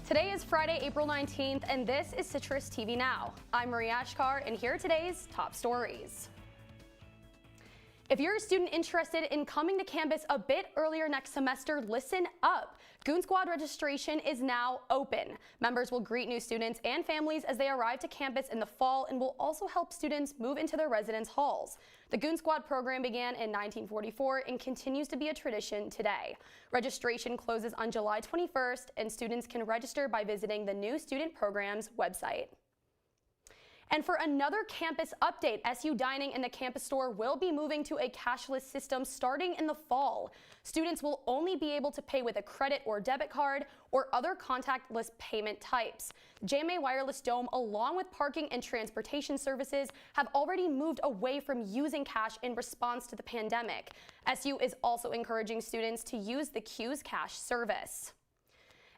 Today is Friday, April 19th, and this is Citrus TV Now. I'm Achkar, and here are today's top stories. If you're a student interested in coming to campus a bit earlier next semester, listen up. Goon Squad registration is now open. Members will greet new students and families as they arrive to campus in the fall and will also help students move into their residence halls. The Goon Squad program began in 1944 and continues to be a tradition today. Registration closes on July 21st, and students can register by visiting the new student program's website. And for another campus update, SU Dining in the campus store will be moving to a cashless system starting in the fall. Students will only be able to pay with a credit or debit card or other contactless payment types. JMA Wireless Dome, along with parking and transportation services, have already moved away from using cash in response to the pandemic. SU is also encouraging students to use the Q's Cash service.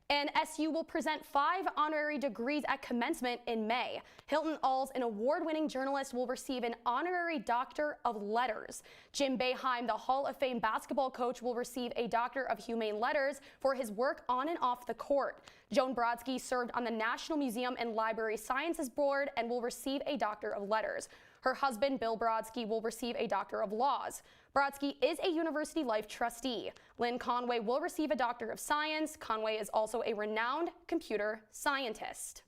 And SU will present 5 honorary degrees at commencement in May. Hilton Alls, an award-winning journalist, will receive an honorary Doctor of Letters. Jim Boeheim, the Hall of Fame basketball coach, will receive a Doctor of Humane Letters for his work on and off the court. Joan Brodsky served on the National Museum and Library Sciences Board and will receive a Doctor of Letters. Her husband, Bill Brodsky, will receive a Doctor of Laws. Brodsky is a University Life trustee. Lynn Conway will receive a Doctor of Science. Conway is also a renowned computer scientist.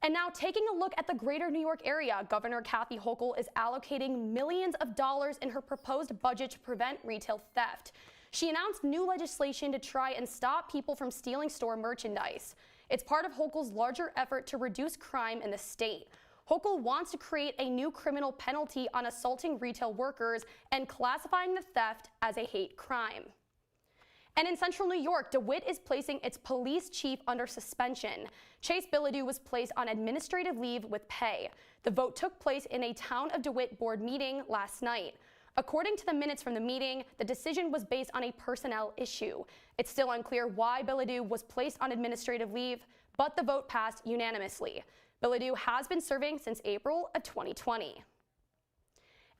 And now, taking a look at the greater New York area, Governor Kathy Hochul is allocating millions of dollars in her proposed budget to prevent retail theft. She announced new legislation to try and stop people from stealing store merchandise. It's part of Hochul's larger effort to reduce crime in the state. Hochul wants to create a new criminal penalty on assaulting retail workers and classifying the theft as a hate crime. And in central New York, DeWitt is placing its police chief under suspension. Chase Bilodeau was placed on administrative leave with pay. The vote took place in a Town of DeWitt board meeting last night. According to the minutes from the meeting, the decision was based on a personnel issue. It's still unclear why Bilodeau was placed on administrative leave, but the vote passed unanimously. Bilodeau has been serving since April of 2020.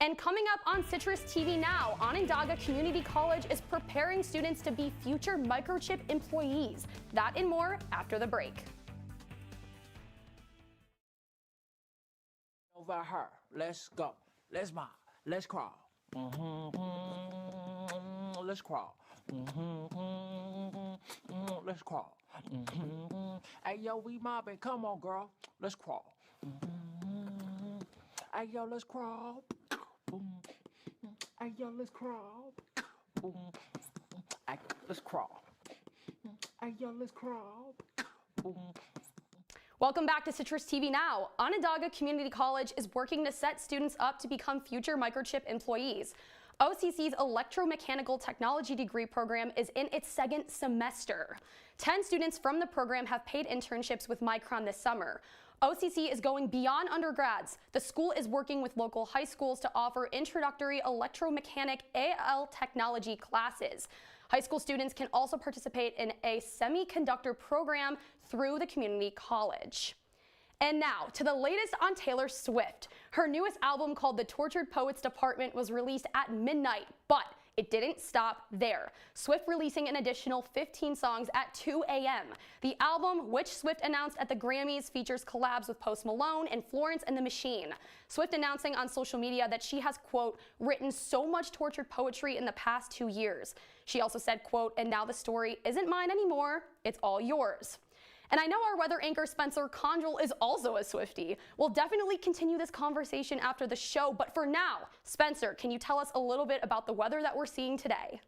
And coming up on Citrus TV Now, Onondaga Community College is preparing students to be future microchip employees. That and more after the break. Over her. Let's go. Let's move. Let's crawl. Let's crawl. Let's crawl. Hey, yo, we mobbing. Come on, girl. Let's crawl. Hey, yo, let's crawl. Hey, yo, let's crawl. Hey, let's crawl. Hey, yo, let's crawl. Welcome back to Citrus TV Now. Onondaga Community College is working to set students up to become future microchip employees. OCC's electromechanical technology degree program is in its second semester. 10 students from the program have paid internships with Micron this summer. OCC is going beyond undergrads. The school is working with local high schools to offer introductory electromechanic AL technology classes. High school students can also participate in a semiconductor program through the community college. And now, to the latest on Taylor Swift. Her newest album, called The Tortured Poets Department, was released at midnight, but it didn't stop there. Swift releasing an additional 15 songs at 2 a.m. The album, which Swift announced at the Grammys, features collabs with Post Malone and Florence and the Machine. Swift announcing on social media that she has, quote, written so much tortured poetry in the past 2 years. She also said, quote, and now the story isn't mine anymore, it's all yours. And I know our weather anchor Spencer Congel is also a Swiftie. We'll definitely continue this conversation after the show, but for now, Spencer, can you tell us a little bit about the weather that we're seeing today?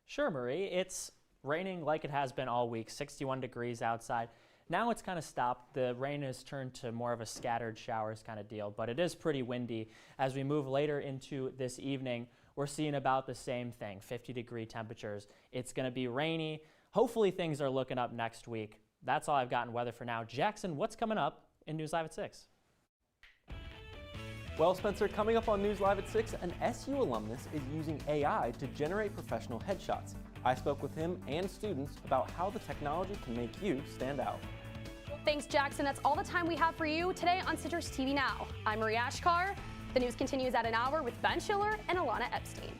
Sure, Marie. It's raining like it has been all week, 61 degrees outside. Now it's kind of stopped. The rain has turned to more of a scattered showers kind of deal, but it is pretty windy. As we move later into this evening, we're seeing about the same thing, 50-degree temperatures. It's going to be rainy. Hopefully things are looking up next week. That's all I've got in weather for now. Jackson, what's coming up in News Live at 6? Well, Spencer, coming up on News Live at 6, an SU alumnus is using AI to generate professional headshots. I spoke with him and students about how the technology can make you stand out. Thanks, Jackson. That's all the time we have for you today on Citrus TV Now. I'm Achkar. The news continues at an hour with Ben Schiller and Alana Epstein.